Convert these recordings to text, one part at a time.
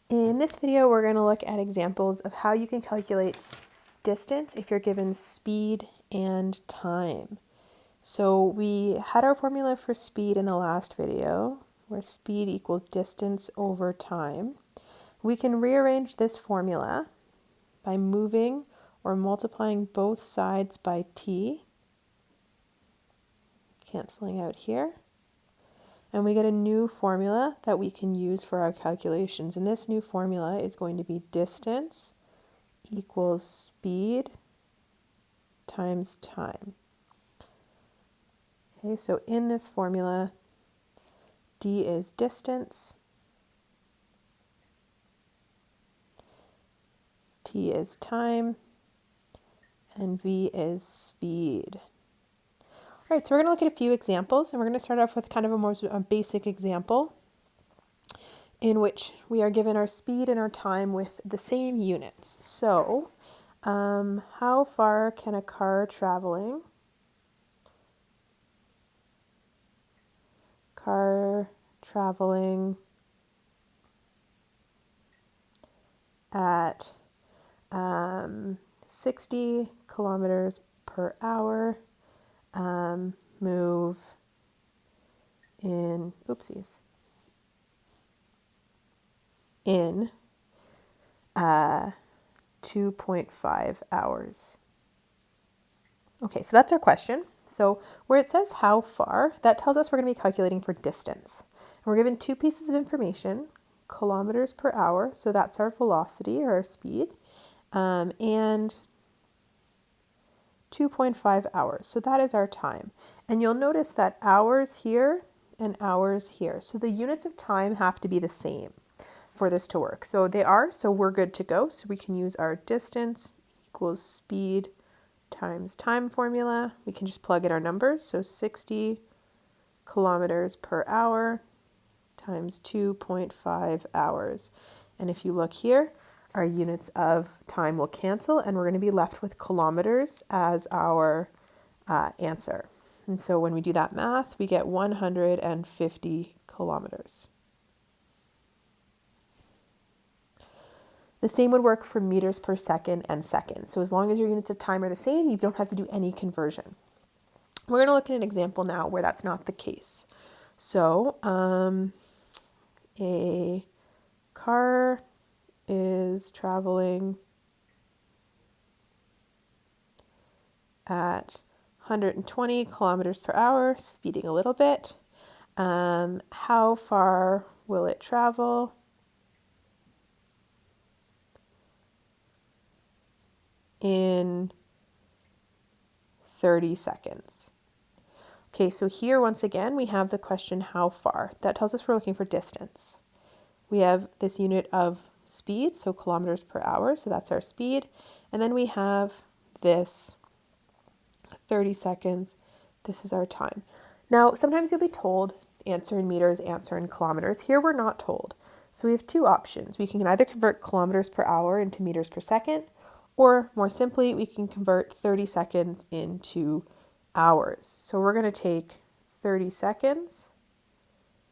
In this video, we're going to look at examples of how you can calculate distance if you're given speed and time. So we had our formula for speed in the last video, where speed equals distance over time. We can rearrange this formula by moving or multiplying both sides by t, canceling out here. And we get a new formula that we can use for our calculations. And this new formula is going to be distance equals speed times time. Okay, so in this formula, d is distance, t is time, and v is speed. All right, so we're going to look at a few examples, and we're going to start off with kind of a basic example in which we are given our speed and our time with the same units. So, how far can a car traveling at 60 kilometers per hour move in, in 2.5 hours. Okay, so that's our question. So where it says how far, that tells us we're going to be calculating for distance. And we're given two pieces of information, kilometers per hour, so that's our velocity or our speed, and 2.5 hours, so that is our time. And you'll notice that hours here and hours here. So the units of time have to be the same for this to work. So they are, so we're good to go. So we can use our distance equals speed times time formula. We can just plug in our numbers. So 60 kilometers per hour times 2.5 hours. And if you look here, our units of time will cancel and we're going to be left with kilometers as our answer. And so when we do that math, we get 150 kilometers. The same would work for meters per second and seconds. So as long as your units of time are the same, you don't have to do any conversion. We're going to look at an example now where that's not the case. So a car is traveling at 120 kilometers per hour, speeding a little bit. How far will it travel? In 30 seconds. Okay, so here once again we have the question how far. That tells us we're looking for distance. We have this unit of speed, so kilometers per hour, so that's our speed. And then we have this 30 seconds, this is our time. Now, sometimes you'll be told answer in meters, answer in kilometers. Here we're not told. So we have two options. We can either convert kilometers per hour into meters per second, or more simply, we can convert 30 seconds into hours. So we're going to take 30 seconds.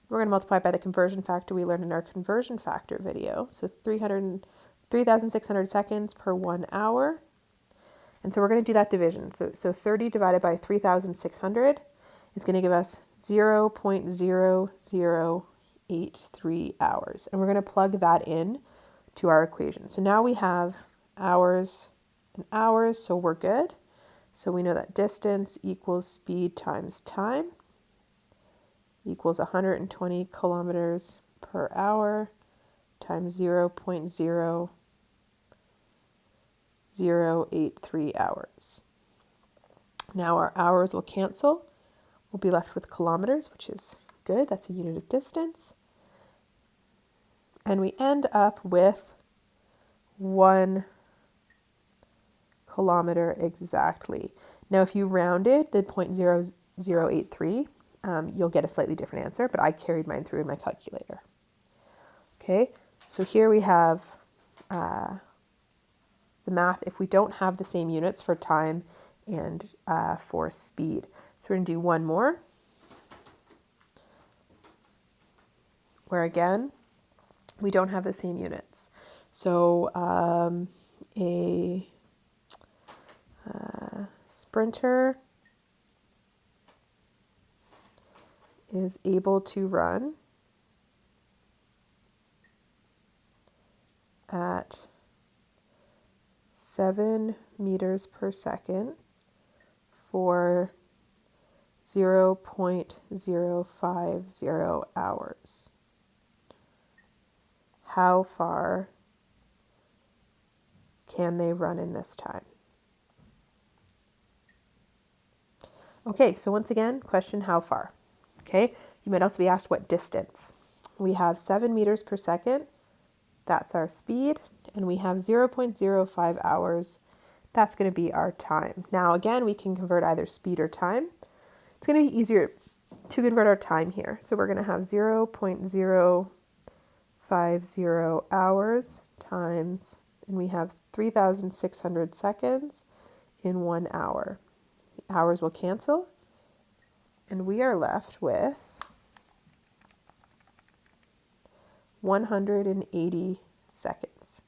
We're going to multiply by the conversion factor we learned in our conversion factor video. So 3,600 seconds per 1 hour. And so we're going to do that division. So 30 divided by 3,600 is going to give us 0.0083 hours. And we're going to plug that in to our equation. So now we have hours and hours, so we're good. So we know that distance equals speed times time equals 120 kilometers per hour times 0.0083 hours. Now our hours will cancel. We'll be left with kilometers, which is good. That's a unit of distance. And we end up with 1 kilometer exactly. Now, if you rounded the 0.0083, you'll get a slightly different answer, but I carried mine through in my calculator. Okay, so here we have the math if we don't have the same units for time and for speed. So we're going to do one more, where again, we don't have the same units. So a sprinter is able to run at 7 meters per second for 0.050 hours. How far can they run in this time? Okay, so once again, question how far? Okay, you might also be asked what distance. We have 7 meters per second, that's our speed, and we have 0.05 hours, that's going to be our time. Now again, we can convert either speed or time. It's going to be easier to convert our time here. So we're going to have 0.050 hours times, and we have 3,600 seconds in 1 hour. The hours will cancel, and we are left with 180 seconds.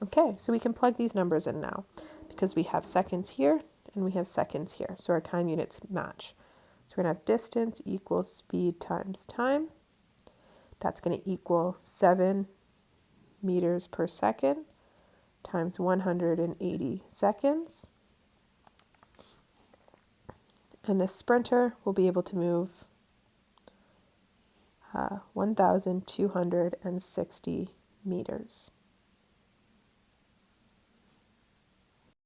Okay, so we can plug these numbers in now because we have seconds here and we have seconds here. So our time units match. So we're going to have distance equals speed times time. That's going to equal 7 meters per second times 180 seconds. And this sprinter will be able to move 1,260 meters.